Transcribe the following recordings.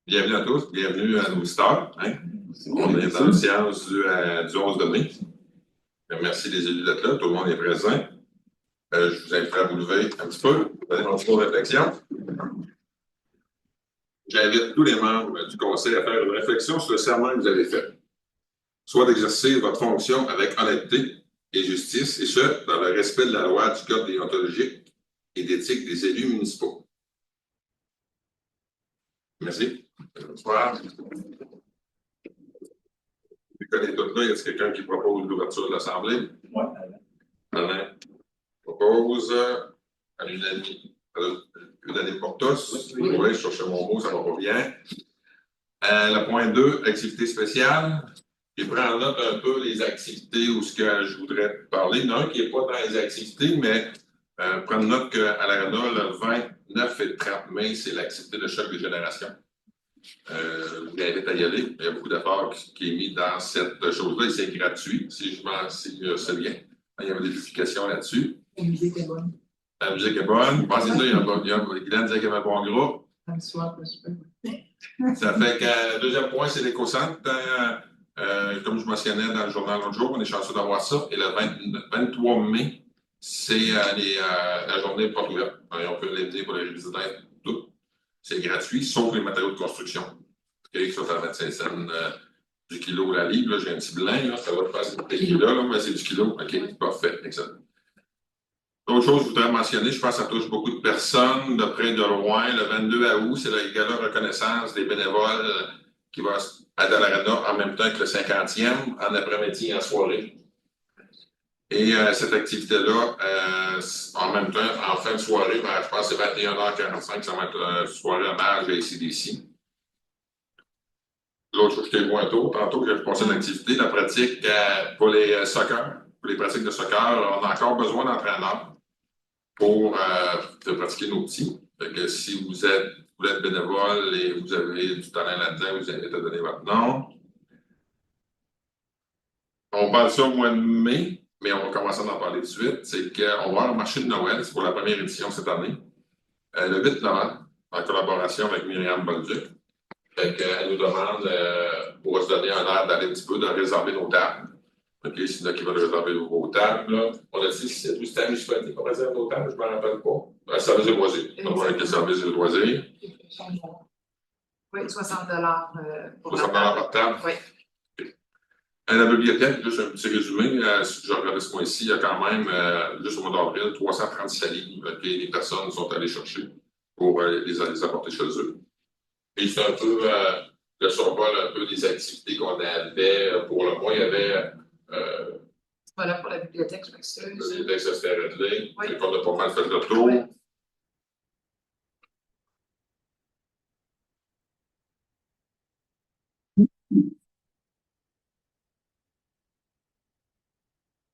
Bienvenue à tous, bienvenue à nos auditeurs. Hein? On est dans la séance du 11 de mai. Merci les élus d'être là, tout le monde est présent. Je vous invite à vous lever un petit peu, donner mon tour de réflexion. J'invite tous les membres du Conseil à faire une réflexion sur le serment que vous avez fait, soit d'exercer votre fonction avec honnêteté et justice, et ce, dans le respect de la loi du Code déontologique et d'éthique des élus municipaux. Merci. Bonsoir. Vous connaissez tout là, y a quelqu'un qui propose l'ouverture de l'Assemblée? Oui. Alain propose à l'unanime pour tous. Oui, je cherchais mon mot, ça va pas bien. Le point 2, activité spéciale. Je prends en note un peu les activités où ce que je voudrais parler. Il y en a un qui n'est pas dans les activités, mais prendre note qu'à l'Arena, le 29 et le 30 mai, c'est l'activité de choc des générations. Je vous invite à y aller. Il y a beaucoup d'efforts qui est mis dans cette chose-là et c'est gratuit, si je sais bien. Il y a des notifications là-dessus. La musique est bonne. La musique est bonne. Pensez ça, Guylaine disait qu'il y avait un bon groupe. Ça fait que le deuxième point, c'est l'éco-centre. Comme je mentionnais dans le journal l'autre jour, on est chanceux d'avoir ça. Et le 23 mai, c'est la journée porte ouverte. On peut l'aider pour les résidents, tout. C'est gratuit, sauf les matériaux de construction. Okay, ça va mettre 5 cents du kilo la livre. Là, j'ai un petit blanc, là, ça va faire ce kilo-là, mais c'est du kilo. OK, parfait, excellent. D'autres choses que je voudrais mentionner, je pense que ça touche beaucoup de personnes de près et de loin. Le 22 août, c'est le gala reconnaissance des bénévoles qui va à l'Arena en même temps que le 50e, en après-midi et en soirée. Et cette activité-là, en même temps, en fin de soirée, je pense que c'est 21h45, ça va être une soirée hommage à ACDC. L'autre chose que je t'ai vu tantôt que je passais l'activité, la pratique pour les soccer, pour les pratiques de soccer, on a encore besoin d'entraîneurs pour pratiquer nos petits. Fait que si vous êtes bénévole et vous avez du talent là-dedans, vous invite à donner votre nom. On parle ça au mois de mai, mais on va commencer à en parler tout de suite. C'est qu'on va avoir un marché de Noël, c'est pour la première édition cette année, le 8 novembre, en collaboration avec Myriam Bolduc. Elle nous demande, pour se donner un air d'aller un petit peu, de réserver nos tables. OK, s'il y en a qui veulent réserver vos tables, là. On a dit, c'est du système municipalité qu'on réserve nos tables, je ne me rappelle pas. Service de loisirs. On va avec le service de loisirs. Oui, 60 pour 60 par table. Oui. À la bibliothèque, juste un petit résumé, si je regarde ce mois-ci, il y a quand même, juste au mois d'avril, 337 livres que les personnes sont allées chercher pour les apporter chez eux. Et c'est un peu le survol un peu des activités qu'on avait pour le mois. Il y avait. Voilà pour la bibliothèque, je m'excuse. La bibliothèque, ça s'était réglé. Oui. On a pas mal fait le tour. Oui.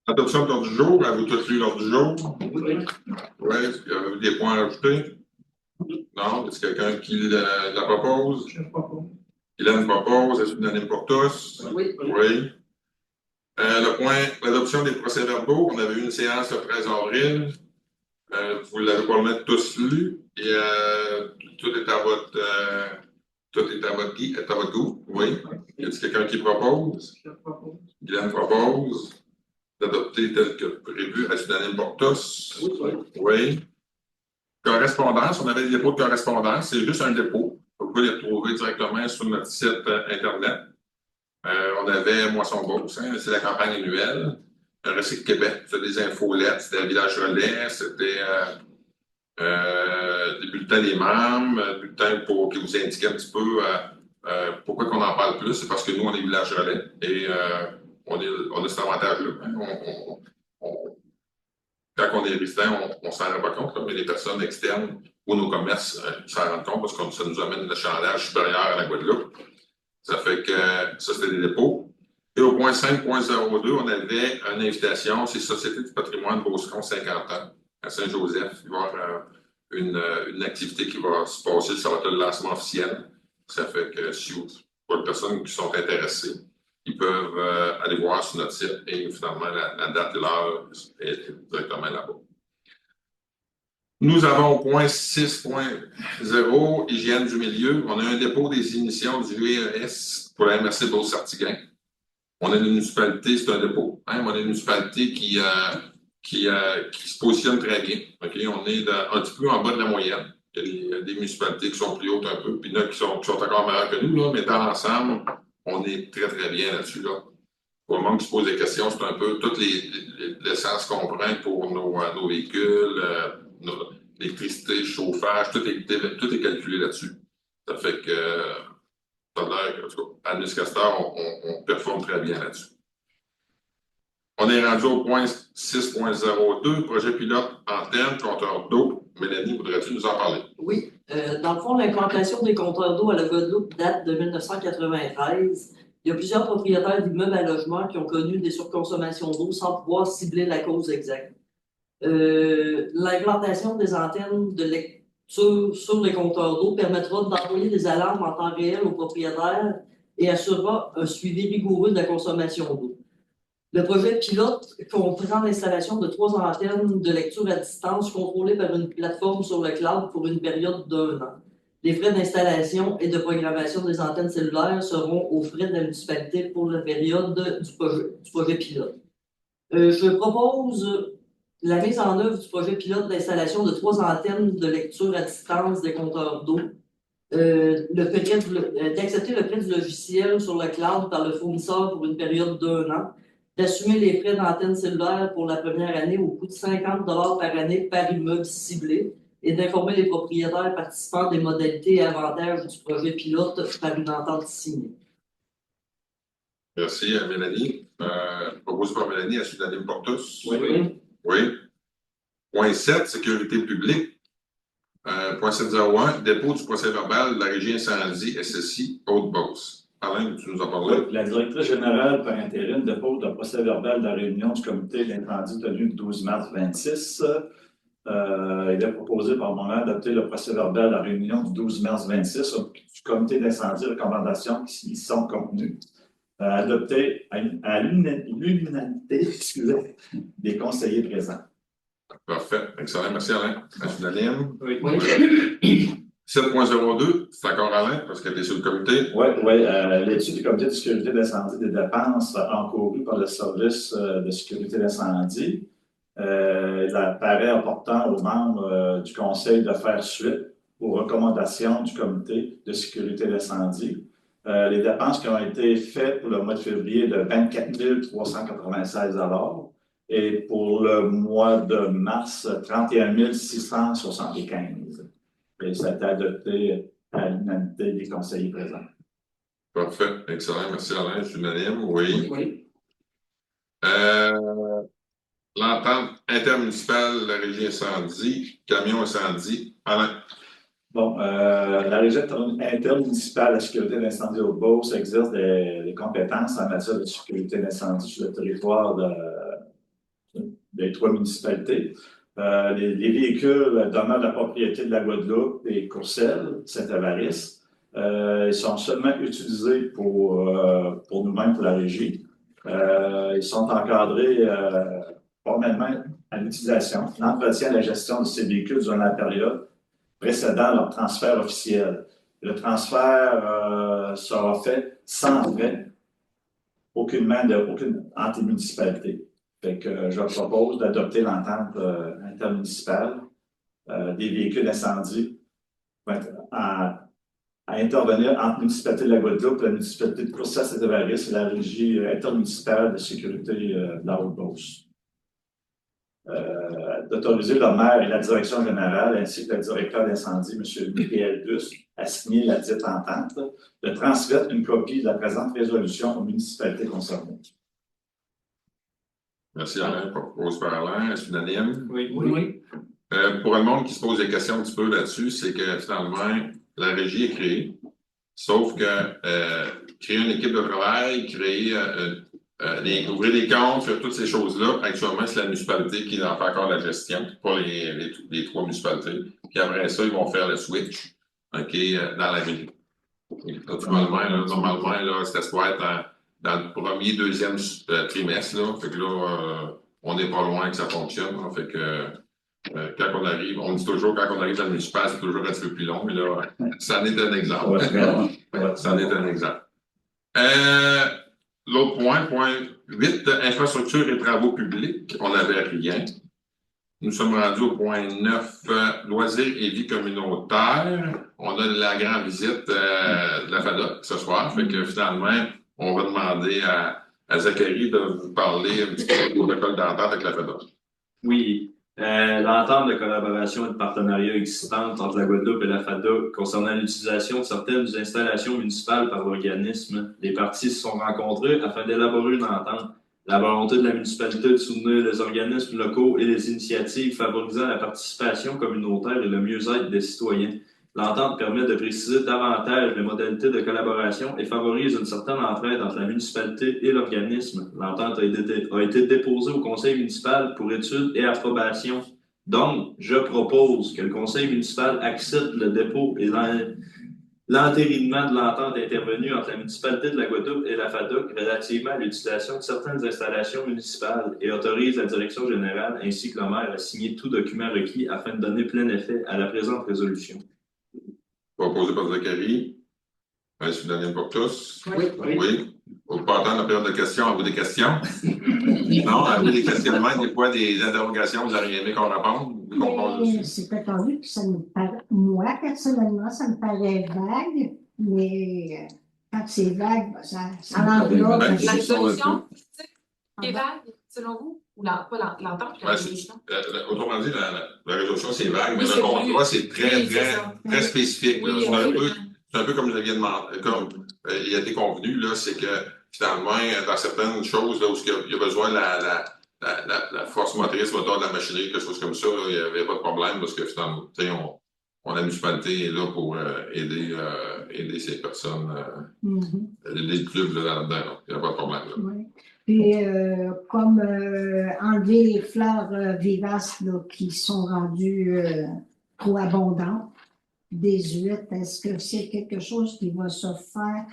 Adoption de l'ordre du jour, avez-vous tous lu l'ordre du jour? Oui. Oui, avez-vous des points à ajouter? Non? Est-ce quelqu'un qui la propose? Je propose. Guylaine propose, est-ce unanime pour tous? Oui. Oui. Le point, l'adoption des procès-verbaux, on avait eu une séance le 13 avril. Vous l'avez probablement tous lu. Et tout est à votre goût. Oui. Y a-t-il quelqu'un qui propose? Je propose. Guylaine propose d'adopter tel que prévu à unanime pour tous. Oui. Oui. Correspondance, on avait des dépôts de correspondance, c'est juste un dépôt. Vous pouvez les retrouver directement sur notre site Internet. On avait Moisson Beauce, hein, c'est la campagne annuelle. Recycle Québec, c'était des infolettes, c'était Village Relais, c'était des bulletins des membres, bulletins pour qui vous indiquaient un petit peu pourquoi qu'on en parle plus. C'est parce que nous, on est Village Relais et on a cet avantage-là. Hein, quand on est résident, on ne s'en rend pas compte, là, mais les personnes externes ou nos commerces s'en rendent compte parce que ça nous amène le chandage supérieur à la Guadeloupe. Ça fait que ça, c'était des dépôts. Et au point 5.02, on avait une invitation, c'est Société du patrimoine Beauceron 50 ans à Saint-Joseph. Il va y avoir une activité qui va se passer, ça va être le lancement officiel. Ça fait que si vous, pour les personnes qui sont intéressées, ils peuvent aller voir sur notre site et finalement la date et l'heure est directement là-bas. Nous avons au point 6.0, hygiène du milieu. On a un dépôt des émissions du GES pour la MRC Beauce-Sartiguin. On a une municipalité, c'est un dépôt. Hein? On a une municipalité qui se positionne très bien. Okay? On est un petit peu en bas de la moyenne. Il y a des municipalités qui sont plus hautes un peu, puis il y en a qui sont encore meilleures que nous, là, mais dans l'ensemble, on est très, très bien là-dessus. Là. Pour le monde qui se pose des questions, c'est un peu toute l'essence qu'on prend pour nos véhicules, l'électricité, chauffage, tout est calculé là-dessus. Ça fait que, ça a l'air, en tout cas, à Nuscastor, on performe très bien là-dessus. On est rendu au point 6.02, projet pilote antenne, compteur d'eau. Mélanie, voudrais-tu nous en parler? Oui. Dans le fond, l'implantation des compteurs d'eau à la Guadeloupe date de 1993. Il y a plusieurs propriétaires d'immeubles à logement qui ont connu des surconsommations d'eau sans pouvoir cibler la cause exacte. L'implantation des antennes de lecture sur les compteurs d'eau permettra d'envoyer des alarmes en temps réel aux propriétaires et assurera un suivi rigoureux de la consommation d'eau. Le projet pilote comprend l'installation de 3 antennes de lecture à distance contrôlées par une plateforme sur le cloud pour une période d'1 an. Les frais d'installation et de programmation des antennes cellulaires seront aux frais de la municipalité pour la période du projet pilote. Je propose la mise en œuvre du projet pilote d'installation de 3 antennes de lecture à distance des compteurs d'eau. D'accepter le prêt du logiciel sur le cloud par le fournisseur pour une période d'1 an, d'assumer les frais d'antenne cellulaire pour la première année au coût de 50 $ par année par immeuble ciblé et d'informer les propriétaires participants des modalités et avantages du projet pilote par une entente signée. Merci, Mélanie. Proposé par Mélanie, est-ce unanime pour tous? Oui. Oui. Point 7, sécurité publique. Point 701, dépôt du procès-verbal de la régie incendie SSI Haute-Beauce. Alain, tu nous en parlais? Oui, la directrice générale par intérim dépose le procès-verbal de la réunion du comité d'incendie tenue le 12 mars 26. Il est proposé par moment d'adopter le procès-verbal de la réunion du 12 mars 26 du comité d'incendie recommandations qui y sont contenues. Adopté à l'unanimité des conseillers présents. Parfait. Excellent. Merci, Alain. Unanime? Oui. 7.02, c'est encore Alain, parce que tu es sur le comité. Oui. L'étude du comité de sécurité d'incendie des dépenses encourues par le service de sécurité d'incendie. Il apparaît important aux membres du conseil de faire suite aux recommandations du comité de sécurité d'incendie. Les dépenses qui ont été faites pour le mois de février de 24 396 $ et pour le mois de mars, 31 675. Et ça a été adopté à l'unanimité des conseillers présents. Parfait. Excellent. Merci, Alain. Je suis unanime. Oui. L'entente intermunicipale de la régie incendie, camion incendie. Alain. Bon, la régie intermunicipale de la sécurité d'incendie au Beauce exerce des compétences en matière de sécurité d'incendie sur le territoire des 3 municipalités. Les véhicules demeurent la propriété de la Guadeloupe et Courcelles, Saint-Avaris. Ils sont seulement utilisés pour nous-mêmes, pour la régie. Ils sont encadrés formellement à l'utilisation, l'entretien et la gestion de ces véhicules durant la période précédant leur transfert officiel. Le transfert sera fait sans frais, aucune anti-municipalité. Fait que je propose d'adopter l'entente intermunicipale des véhicules d'incendie à intervenir entre la municipalité de la Guadeloupe, la municipalité de Courcelles-Saint-Avaris et la régie intermunicipale de sécurité de la Haute-Beauce. D'autoriser le maire et la direction générale ainsi que le directeur d'incendie, M. Michael Bus, à signer la dite entente, de transmettre une copie de la présente résolution aux municipalités concernées. Merci, Alain. Propose par Alain. Est-ce unanime? Oui. Pour le monde qui se pose des questions un petit peu là-dessus, c'est que finalement, la régie est créée, sauf que créer une équipe de travail, ouvrir des comptes, faire toutes ces choses-là, actuellement, c'est la municipalité qui en fait encore la gestion, pas les 3 municipalités. Puis après ça, ils vont faire le switch dans la ville. Normalement, c'était supposé être dans le premier, deuxième trimestre. Là. Fait que là, on n'est pas loin que ça fonctionne. Là. Fait que Quand on arrive, on dit toujours quand on arrive dans le municipal, c'est toujours un petit peu plus long, mais là, ça en est un exemple. Ouais, vraiment. Ouais, ça en est un exemple. L'autre point 8, infrastructure et travaux publics, on n'avait rien. Nous sommes rendus au point 9, loisirs et vie communautaire. On a la grande visite de la FADOC ce soir. Fait que finalement, on va demander à Zachary de vous parler un petit peu du protocole d'entente avec la FADOC. Oui, l'entente de collaboration et de partenariat existante entre la Guadeloupe et la FADOC concernant l'utilisation de certaines installations municipales par l'organisme. Les parties se sont rencontrées afin d'élaborer une entente. La volonté de la municipalité de soutenir les organismes locaux et les initiatives favorisant la participation communautaire et le mieux-être des citoyens. L'entente permet de préciser davantage les modalités de collaboration et favorise une certaine entraide entre la municipalité et l'organisme. L'entente a été déposée au conseil municipal pour étude et approbation. Donc, je propose que le conseil municipal accepte le dépôt et l'entérinement de l'entente intervenue entre la municipalité de la Guadeloupe et la FADOC relativement à l'utilisation de certaines installations municipales et autorise la direction générale ainsi que le maire à signer tout document requis afin de donner plein effet à la présente résolution. Proposé par Zachary. Monsieur Daniel Portos. Oui. Vous pouvez pas attendre la période de questions, à vous des questions? Non, à vous des questionnements, des fois des interrogations, vous auriez aimé qu'on réponde? C'est attendu que ça me paraît, moi, personnellement, ça me paraît vague, mais quand c'est vague, ça l'englobe. Ben, La résolution qui est vague, selon vous? Ou pas l'entente, puis la résolution? Autrement dit, la résolution, c'est vague, mais Oui, le contrat, c'est très, oui, très spécifique. Oui, C'est un peu comme je viens de demander, comme il a été convenu, là, c'est que finalement, dans certaines choses là, où il y a besoin de la force motrice, moteur de la machinerie, quelque chose comme ça, là, il n'y avait pas de problème parce que finalement, la municipalité est là pour aider ces personnes, les clubs là-dedans. Il n'y a pas de problème. Là. Oui. Puis, comme enlever les fleurs vivaces là, qui sont rendues trop abondantes, désuètes, est-ce que c'est quelque chose qui va se faire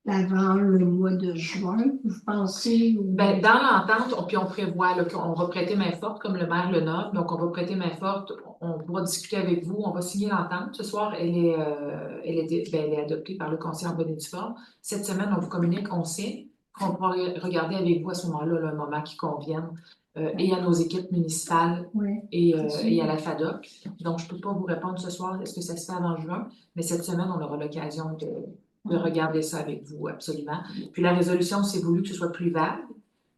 avant le mois de juin, vous pensez? Ou... Ben, dans l'entente, on prévoit qu'on va prêter main forte, comme le maire le nomme. Donc, on va prêter main forte, on pourra discuter avec vous, on va signer l'entente. Ce soir, elle est adoptée par le conseil en bonne et due forme. Cette semaine, on vous communique, on signe, qu'on pourra regarder avec vous à ce moment-là, le moment qui convienne, et à nos équipes municipales et à la FADOC. Donc, je ne peux pas vous répondre ce soir, est-ce que ça se fait avant juin? Mais cette semaine, on aura l'occasion de regarder ça avec vous, absolument. Puis la résolution, c'est voulu que ce soit plus vague,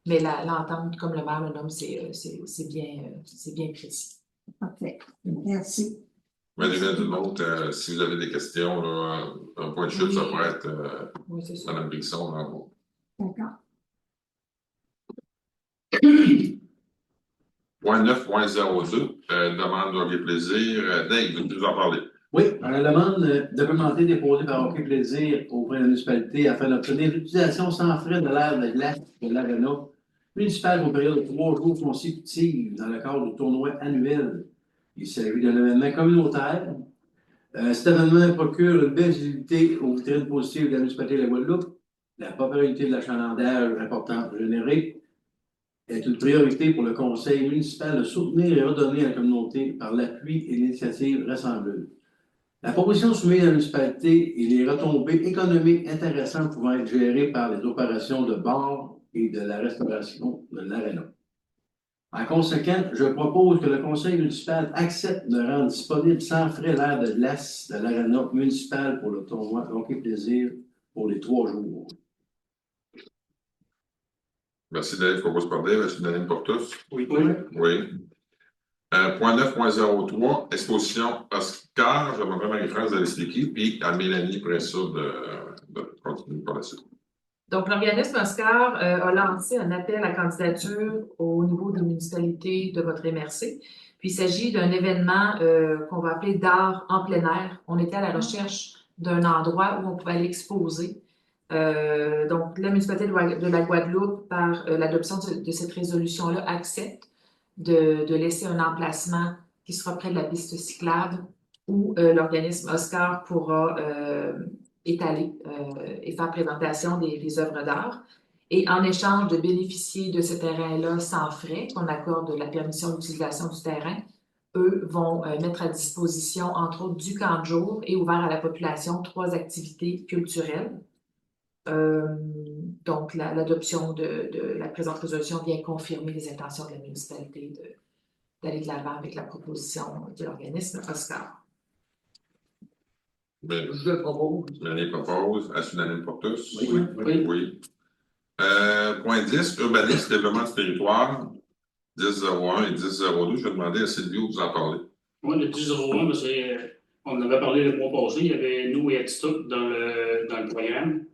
mais l'entente, comme le maire le nomme, c'est bien précis. Parfait. Merci. Madame Dumont, si vous avez des questions, là, un point de chute, ça pourrait être Mme Brixon. D'accord. Point 9.02, demande d'Hockey Plaisir. Dave, vous nous en parler. Oui, la demande documentée déposée par Hockey Plaisir auprès de la municipalité afin d'obtenir l'utilisation sans frais de l'aire de glace de l'aréna municipale pour une période de 3 jours consécutifs dans le cadre du tournoi annuel. Il s'agit d'un événement communautaire. Cet événement procure une belle visibilité aux vitrines positives de la municipalité de la Guadeloupe. La popularité de l'achalandage importante générée est une priorité pour le conseil municipal de soutenir et redonner à la communauté par l'appui et l'initiative rassembleuse. La proposition soumise à la municipalité et les retombées économiques intéressantes pouvant être gérées par les opérations de bar et de la restauration de l'aréna. En conséquence, je propose que le conseil municipal accepte de rendre disponible sans frais l'aire de glace de l'aréna municipal pour le tournoi Hockey Plaisir pour les 3 jours. Merci Dave, propose par Dave. Monsieur Daniel Portos. Oui. Point 9.03, exposition Oscar. Je demanderai à Marie-France de l'expliquer, puis à Mélanie après ça de continuer par la suite. Donc, l'organisme Oscar a lancé un appel à candidature au niveau des municipalités de votre MRC. Puis, il s'agit d'un événement qu'on va appeler d'art en plein air. On était à la recherche d'un endroit où on pouvait aller exposer. Donc, la municipalité de la Guadeloupe, par l'adoption de cette résolution-là, accepte de laisser un emplacement qui sera près de la piste cyclable où l'organisme Oscar pourra étaler et faire présentation des œuvres d'art. Et en échange de bénéficier de ce terrain-là sans frais, qu'on accorde la permission d'utilisation du terrain, eux vont mettre à disposition, entre autres, du camp de jour et ouvert à la population 3 activités culturelles. Donc, l'adoption de la présente résolution vient confirmer les intentions de la municipalité d'aller de l'avant avec la proposition de l'organisme Oscar. Je propose. Mélanie propose. Est-ce unanime pour tous? Oui. Point 10, urbanisme, développement du territoire, 10.01 et 10.02. Je vais demander à Sylvie où vous en parlez. Moi, le 10.01, on en avait parlé le mois passé, il y avait nous et Adstock dans le programme.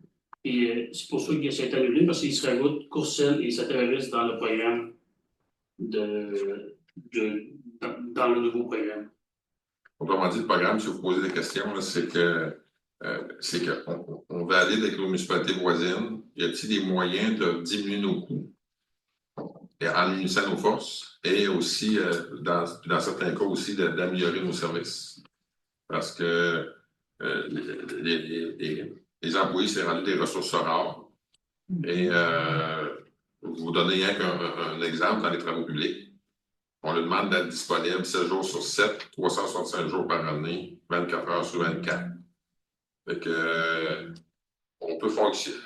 Et c'est pour ça que ça a été annulé, parce qu'il se rajoute Courcelles et Saint-Évariste dans le programme dans le nouveau programme. Autrement dit, le programme, si vous posez des questions, c'est qu'on va aller avec nos municipalités voisines. Y a-t-il des moyens de diminuer nos coûts et en unissant nos forces et aussi, dans certains cas aussi, d'améliorer nos services? Parce que les employés, c'est rendu des ressources rares. Et vous donnez un exemple dans les travaux publics. On lui demande d'être disponible 7 jours sur 7, 365 jours par année, 24 heures sur 24. Fait que, on peut fonctionner.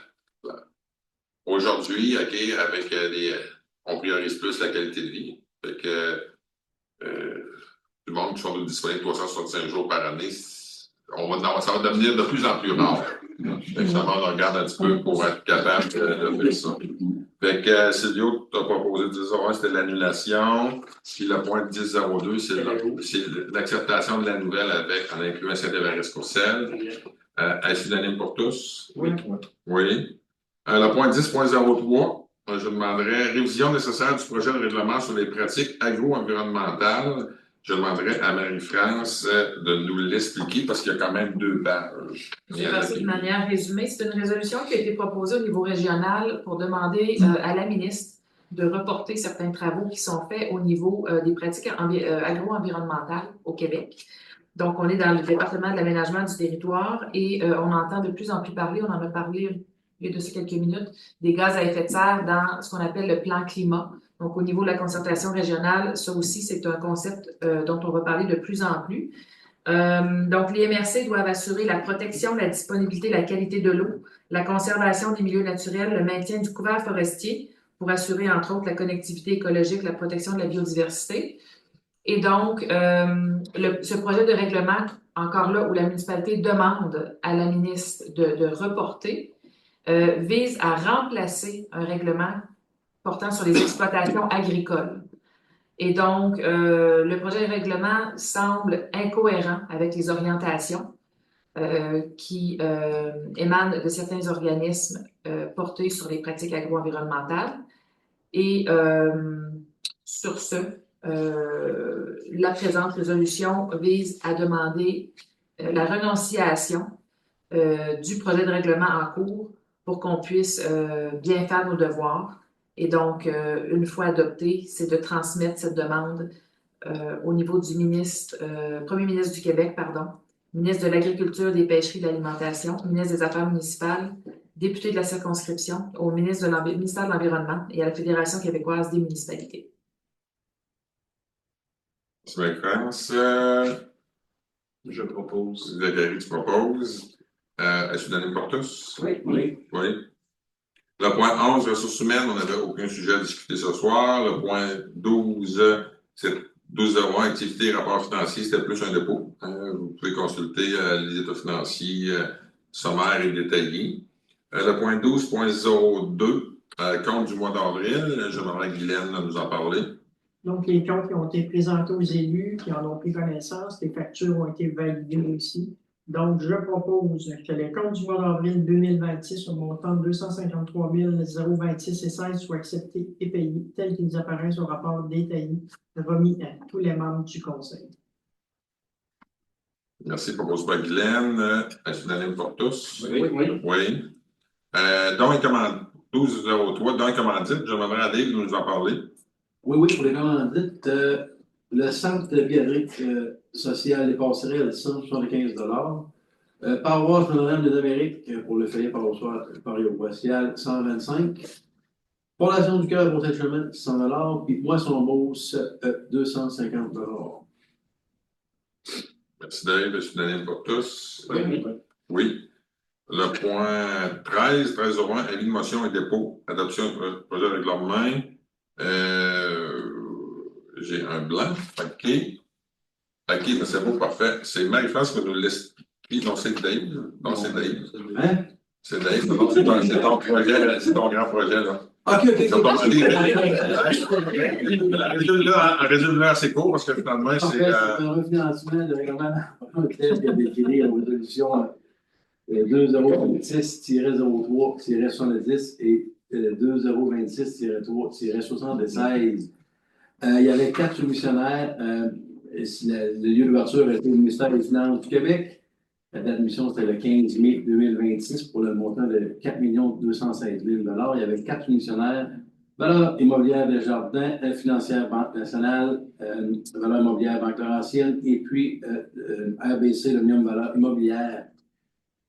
Aujourd'hui, OK, avec on priorise plus la qualité de vie. Fait que, tout le monde qui sont disponibles 365 jours par année, ça va devenir de plus en plus rare. Fait que ça on regarde un petit peu pour être capable de faire ça. Fait que Silvio, tu as proposé 10.01, c'était l'annulation. Puis le point 10.02, c'est l'acceptation de la nouvelle en incluant Saint-Évariste-Courcelles. Est-ce unanime pour tous? Oui. Oui. Le point 10.03, je demanderais révision nécessaire du projet de règlement sur les pratiques agro-environnementales. Je demanderais à Marie-France de nous l'expliquer parce qu'il y a quand même 2 pages. Je vais passer de manière résumée. C'est une résolution qui a été proposée au niveau régional pour demander à la ministre de reporter certains travaux qui sont faits au niveau des pratiques agro-environnementales au Québec. Donc, on est dans le département de l'aménagement du territoire et on entend de plus en plus parler, on en a parlé il y a de ces quelques minutes, des gaz à effet de serre dans ce qu'on appelle le plan climat. Donc, au niveau de la concertation régionale, ça aussi, c'est un concept dont on va parler de plus en plus. Donc, les MRC doivent assurer la protection, la disponibilité, la qualité de l'eau, la conservation des milieux naturels, le maintien du couvert forestier pour assurer, entre autres, la connectivité écologique, la protection de la biodiversité. Et donc, ce projet de règlement, encore là, où la municipalité demande à la ministre de reporter, vise à remplacer un règlement portant sur les exploitations agricoles. Et donc, le projet de règlement semble incohérent avec les orientations qui émanent de certains organismes portés sur les pratiques agro-environnementales. Et sur ce, la présente résolution vise à demander la renonciation du projet de règlement en cours pour qu'on puisse bien faire nos devoirs. Et donc, une fois adopté, c'est de transmettre cette demande au niveau du Premier ministre du Québec, ministre de l'Agriculture, des Pêcheries et de l'Alimentation, ministre des Affaires municipales, député de la circonscription, au ministère de l'Environnement et à la Fédération québécoise des municipalités. Marie-France, Je propose. Valérie, tu proposes. Est-ce unanime pour tous? Oui. Le point 11, ressources humaines, on n'avait aucun sujet à discuter ce soir. Le point 12, c'est 12.01, activité et rapport financier, c'était plus un dépôt. Vous pouvez consulter les états financiers sommaires et détaillés. Le point 12.02, compte du mois d'avril, j'aimerais Guylaine nous en parler. Donc, les comptes qui ont été présentés aux élus, qui en ont pris connaissance, les factures ont été validées aussi. Donc, je propose que les comptes du mois d'avril 2026 au montant de 253 026 et 16 soient acceptés et payés tels qu'ils apparaissent au rapport détaillé remis à tous les membres du Conseil. Merci, propose par Guylaine. Est-ce unanime pour tous? Oui. Don et commandite, 12.03, don et commandite, j'aimerais à Dave nous en parler. Oui, pour les commandites, le centre de biérique social des passerelles, 175 $. Paroisse Notre-Dame des Amériques pour le foyer paroissial, 125. Fondation du Cœur pour Saint-Chemin, 100 $. Puis Moisson Beauce, 250 $. Merci Dave, c'est unanime pour tous. Oui. Oui. Le point 1301, avis de motion et dépôt, adoption du projet de règlement. J'ai un blanc. OK, mais c'est beau, parfait. C'est Marie-France qui nous laisse. Non, c'est Dave. Non, c'est Dave. Hein? C'est Dave. Non, c'est ton projet, c'est ton grand projet, là. OK. Résume-le assez court parce que finalement, c'est. Un refinancement de règlement tel que décrit en résolution 2026-03-70 et 2026-3-76. Il y avait 4 soumissionnaires. Le lieu d'ouverture était le ministère des Finances du Québec. La date de mission, c'était le 15 mai 2026 pour le montant de 4 216 000 $. Il y avait 4 soumissionnaires. Valeur immobilière Desjardins, financière Banque nationale, valeur immobilière Banque Laurentienne et puis RBC, l'Omnium Valeur immobilière.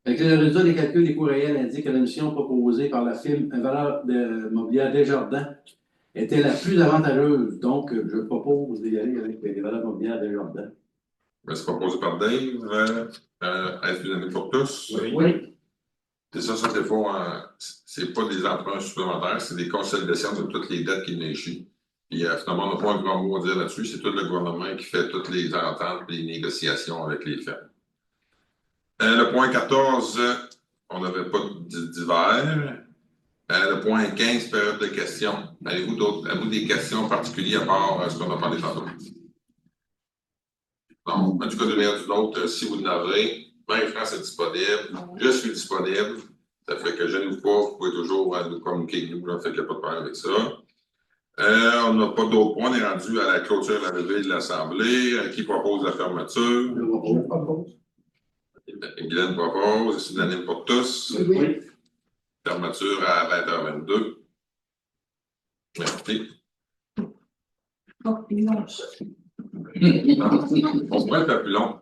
Avec le résultat des calculs des coûts réels indique que la mission proposée par la firme valeur immobilière Desjardins était la plus avantageuse. Donc, je propose d'y aller avec les valeurs immobilières Desjardins. C'est proposé par Dave. Est-ce unanime pour tous? Oui. C'est ça, des fois, c'est pas des emprunts supplémentaires, c'est des consolidations de toutes les dettes qui n'échouent. Puis finalement, on n'a pas un grand mot à dire là-dessus, c'est tout le gouvernement qui fait toutes les ententes et les négociations avec les fermes. Le point 14, on n'avait pas d'hiver. Le point 15, période de questions. Avez-vous des questions particulières à part ce qu'on a parlé tantôt? Non, en tout cas, d'une ou d'une autre, si vous en avez, Marie-France est disponible, je suis disponible. Ça fait que gênez-vous pas, vous pouvez toujours nous communiquer avec nous, là, fait qu'il n'y a pas de problème avec ça. On n'a pas d'autres points, on est rendu à la clôture de la levée de l'Assemblée. Qui propose la fermeture? Je propose. Guylaine propose, c'est unanime pour tous. Oui. Fermeture à 20h22. Merci. Oh, puis non. On pourrait faire plus long.